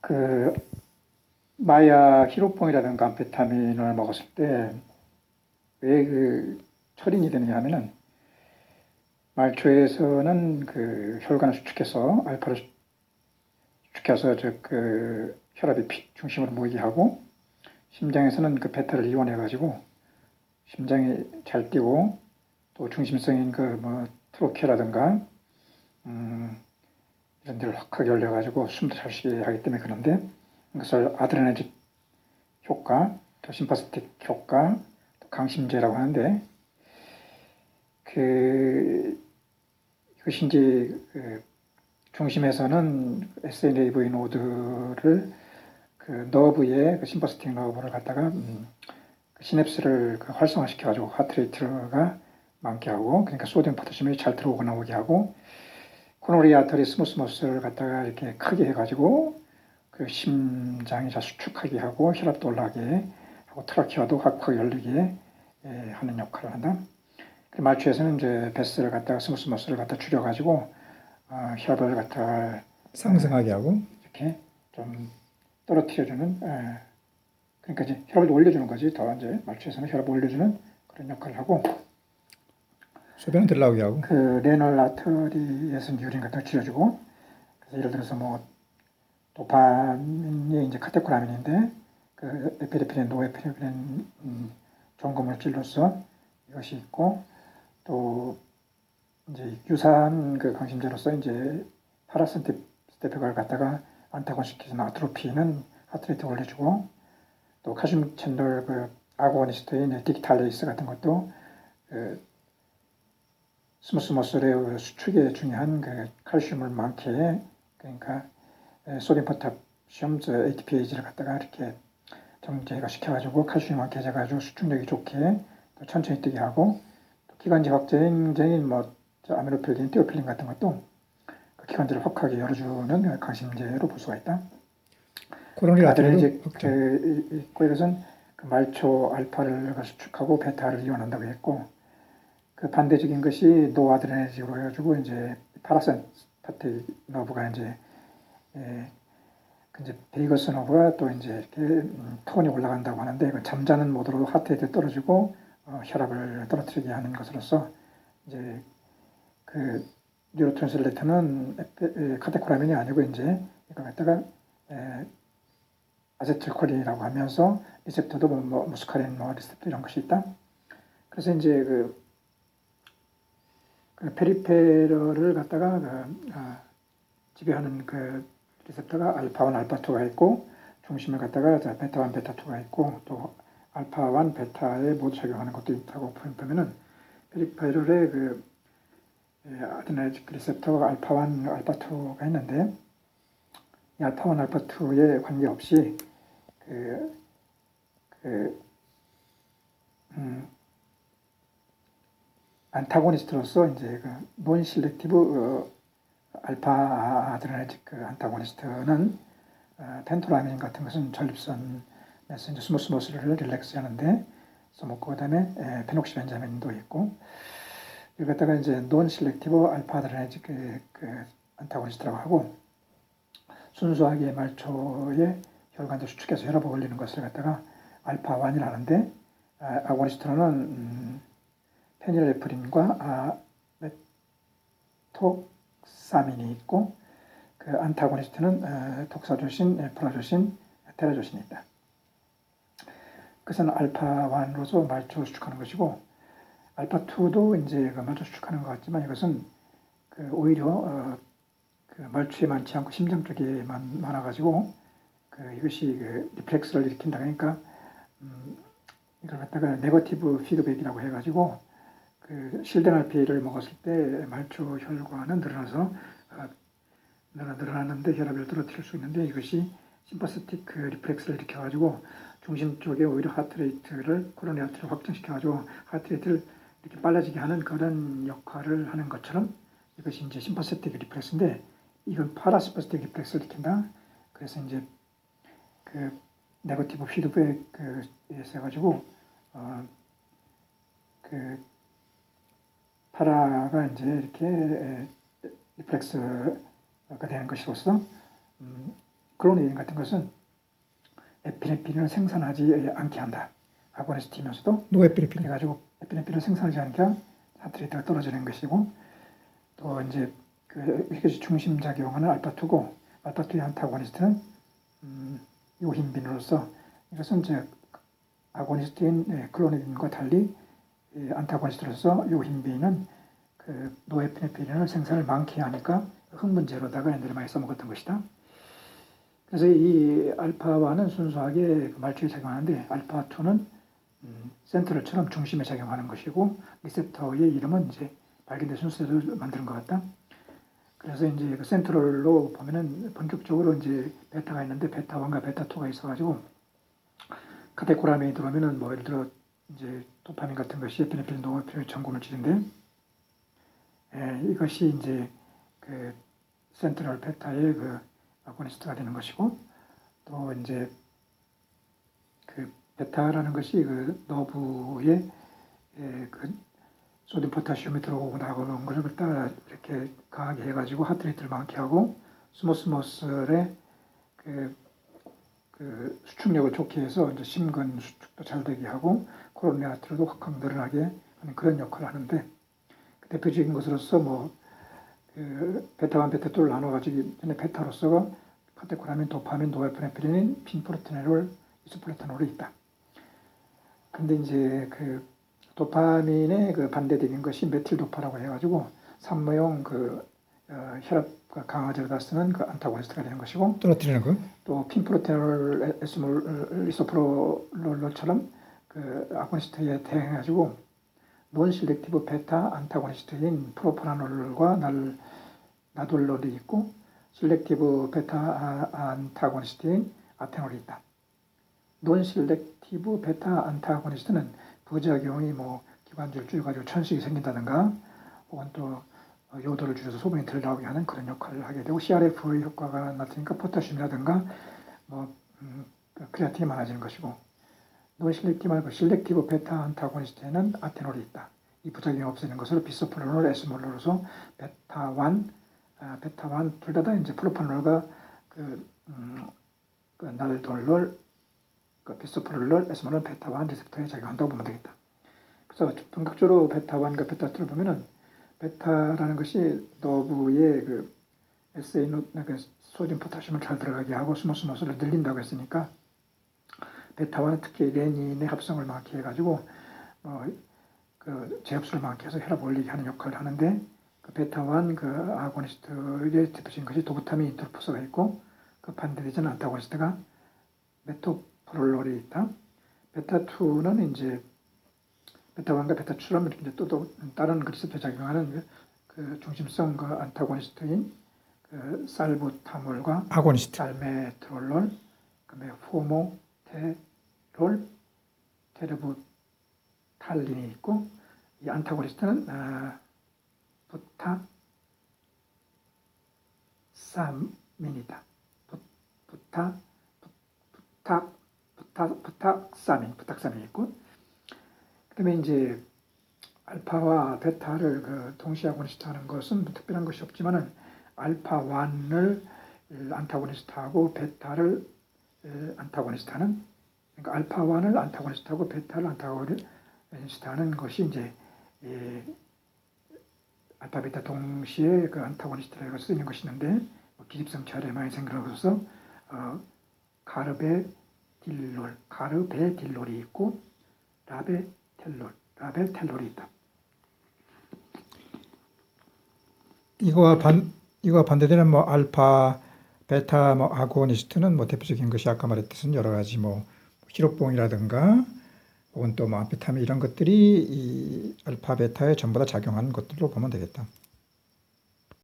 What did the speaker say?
그 마약 히로뽕이라든가 암페타민을 먹었을 때 왜 그 철인이 되느냐 하면은 말초에서는 그 혈관을 수축해서 알파를 수축해서 혈압이 중심으로 모이게 하고, 심장에서는 그 베타를 이용해 가지고 심장이 잘 뛰고, 또 중심성인 그 뭐 트로케라든가 이런 데를 확하게 올려 가지고 숨도 잘 쉬게 하기 때문에 그런데, 그것을 아드레날린 효과, 또 심파스틱 효과, 또 강심제라고 하는데, 이것이 이제 중심에서는 SNAV 노드를 그 너브의 그 심파스틱 너브를 갖다가 그 시냅스를 그 활성화시켜 가지고 하트레이트가 많게 하고, 그러니까 소디움 포타시움이 잘 들어오고 나오게 하고, 코로너리 아터리 스무스 머슬을 갖다가 이렇게 크게 해가지고 그 심장이 잘 수축하게 하고 혈압도 올라가게 하고 트라키아도 확확 열리게 하는 역할을 한다. 말초에서는 이제 베스를 갖다가 스무스 머슬을 갖다 줄여가지고 혈압을 갖다 상승하게 하고 이렇게 좀 떨어뜨려주는, 그러니까 이제 혈압을 올려주는 거지. 더 이제 말초에서는 혈압을 올려주는 그런 역할을 하고, 소변은 덜 나오게 하고 그 레널 아터리에서는 유린 같은 걸 줄여주고, 그래서 예를 들어서 뭐 도파민이 이제 카테코라민인데 그 에피네프린, 노에피네프린 종거 물질로서 이것이 있고, 또 이제 유사한 그 강심제로서 이제 파라센테페가를 갖다가 안타곤시키는 아트로피는 하트레이트 올려주고, 또 칼슘 채널 그 아고니스트인 디기탈레이스 같은 것도 스무스 머슬의 수축에 중요한 그 칼슘을 많게 해, 그러니까 소디움 포타시움 ATPase를 갖다가 이렇게 정제가 시켜가지고 칼슘이 많게 해가지고 수축력이 좋게 또 천천히 뛰게 하고, 또 기관지 확장인 뭐 아미노필린, 띠오필린 같은 것도 그 기관지를 확하게 열어주는 강심제로 볼 수가 있다. 코로너리 아드레날린 아터리도 확장. 있고, 이것은 그 말초 알파를 수축하고 베타를 이용한다고 했고, 그 반대적인 것이 노아드레nerg로 해가지고 이제 파라센파틱 너브가 이제 이제 베이거스 너브가 또 이제 이렇게 톤이 올라간다고 하는데, 그 잠자는 모드로 하트레이트 떨어지고 혈압을 떨어뜨리게 하는 것으로서 이제 그 뉴로트랜스레이터는 카테코라민이 아니고 이제 이걸 갖다가 아세틸콜린이라고 하면서 리셉터도 뭐 무스카린 뭐 리셉터 이런 것이 있다. 그래서 이제 그 페리페럴을 갖다가 지배하는 그 리셉터가 알파1, 알파2가 있고, 중심을 갖다가 베타1, 베타2가 있고, 또 알파1, 베타에 모두 작용하는 것도 있다고 보면은, 페리페럴의 그 아드레날린 리셉터가 알파1, 알파2가 있는데, 이 알파1, 알파2에 관계없이 안타고니스트로서 이제 그 논실렉티브 알파 아드레날린 안타고니스트는 펜토라민 같은 것은 전립선에서 이제 스무스 머슬을 릴렉스 하는데 써먹고, 그다음에 페녹시벤자민도 있고, 이걸 갖다가 이제 논실렉티브 알파 아드레날린 안타고니스트라고 하고, 순수하게 말초의 혈관을 수축해서 혈압을 올리는 것을 갖다가 알파1이라 하는데, 아고니스트로는 페닐에프린과 메톡사민이 있고, 그 안타고니스트는 독사조신, 프라조신, 테라조신이 있다. 그것은 알파1로서 말초를 수축하는 것이고, 알파2도 이제 그 말초 수축하는 것 같지만, 이것은 그 오히려 그 말초에 많지 않고 심장 쪽에만 많아가지고 이것이 그 리플렉스를 일으킨다. 그러니까 이걸 갖다가 네거티브 피드백이라고 해가지고 그 실데나피를 먹었을 때 말초 혈관은 늘어나서 늘어나는데 혈압을 떨어뜨릴 수 있는데, 이것이 심파스틱 리플렉스를 일으켜가지고 중심 쪽에 오히려 하트레이트를 코로너리 아터리를 확장시켜가지고 하트레이트를 이렇게 빨라지게 하는 그런 역할을 하는 것처럼, 이것이 이제 심파스틱 리플렉스인데, 이건 파라심파스틱 리플렉스를 일으킨다. 그래서 이제 그 네거티브 피드백에 해가지고 그 파라가 이제 이렇게 리플렉스가 되는 것으로서 클로니딘 같은 것은 에피네프린을 생산하지 않게 한다. 아고니스트이면서도 노에피네프린. 그래가지고 에피네프린을 생산하지 않게 하트레이트가 떨어지는 것이고, 또 이제 이것이 중심 작용하는 알파2고, 알파2의 안타고니스트는 요힌빈으로서, 이것은 이제 아고니스트인 클로니딘과 달리 안타고니스트로서 요힌빈은 그 노에피네프린을 생산을 많게 하니까 흥분제로다가 애들이 많이 써먹었던 것이다. 그래서 이 알파1은 순수하게 말초에 작용하는데, 알파2는 센트럴처럼 중심에 작용하는 것이고, 리셉터의 이름은 이제 발견된 순서대로 만드는 것 같다. 그래서 이제 그 센트럴로 보면은 본격적으로 이제 베타가 있는데, 베타1과 베타2가 있어가지고, 카테코라민이 들어오면은 뭐 예를 들어 이제 도파민 같은 것이 에피네프린, 노에피네프린 전구물질인데, 이것이 이제 그 센트럴 베타의 그 아고니스트가 되는 것이고, 또 이제 그 베타라는 것이 그 너브의 그 소듐 포타시움이 들어오고 나오는 것을 갖다 이렇게 강하게 해가지고 하트레이트를 많게 하고, 스모스 머슬의 그 수축력을 좋게 해서 이제 심근 수축도 잘 되게 하고, 코로나리 아트리도 확확 늘어나게 하는 그런 역할을 하는데, 그 대표적인 것으로서 뭐 베타1, 베타2를 나눠가지고 전에 베타로서가 카테코라민, 도파민, 노에피네프린, 핀프로테놀, 이소프로테놀이 있다. 근데 이제 그 도파민의 그 반대되는 것이 메틸도파라고 해가지고 산모용 혈압과 강화제로다 쓰는 그 안타고니스트가 되는 것이고, 떨어뜨리는 거. 또 핀프로테놀, 에스몰, 이소프로롤처럼 그 아고니스트에 대응해가지고 논실렉티브 베타 안타고니스트인 프로파나놀과 나돌롤이 있고, 실렉티브 베타 안타고니스트인 아테놀이 있다. 논실렉티브 베타 안타고니스트는 부작용이 뭐 기관지를 줄여가지고 천식이 생긴다든가, 혹은 또 요도를 줄여서 소변이 덜 나오게 하는 그런 역할을 하게 되고, CRF의 효과가 나타니까 포타슘이라든가 뭐 크레아틴이 많아지는 것이고, 논실렉티브 말고 실렉티브 베타 안타고니스트에는 아테놀이 있다. 이 부작용이 없애는 것으로 비소프로놀, 에스몰로로서 베타1 둘 다 이제 프로파놀과 날돌롤, 비소프로놀, 에스몰롤, 베타1 리셉터에 작용한다고 보면 되겠다. 그래서 본격적으로 베타1과 베타2를 보면은, 베타라는 것이 너브의 그 SA, 소듐 포타슘을 잘 들어가게 하고 스모스 머슬을 늘린다고 했으니까, 베타1은 특히 레닌의 합성을 많게 해가지고 그 제압수를 많게 해서 혈압을 올리게 하는 역할을 하는데, 그 베타1 그 아고니스트의 대표적인 것이 도부타민 인터로포스가 있고, 그 반대되는 안타고니스트가 메토프롤롤이 있다. 베타2는 이제 베타1과 베타2랑 이렇게 이제 또 다른 리셉터 작용하는 그 중심성 그 안타고니스트인 그 살부타몰과 아고니스트. 살메트롤롤, 그다음에 호모테롤, 테르부탈린이 있고, 이 안타고니스트는 부타사민이다. 부탁사민이 있고, 그다음에 이제 알파와 베타를 그 동시에 아고니스트 하는 것은 뭐 특별한 것이 없지만은, 알파1을 안타고니스트하고 베타를 안타고니스트하는, 그러니까 알파1을 안타고니스트하고 베타를 안타고니스트하는 것이 이제 알파 베타 동시에 그 안타고니스트라고 쓰이는 것이 있는데, 기집성 차례 많이 생겨서 가르베딜롤이 있고, 라벨텔롤이 있다. 이거와 반대되는 뭐 알파, 베타 뭐 아고니스트는 뭐 대표적인 것이 아까 말했듯이 여러 가지 뭐 히로뽕이라든가, 혹은 또 뭐 암페타민 이런 것들이 이 알파, 베타에 전부 다 작용하는 것들로 보면 되겠다.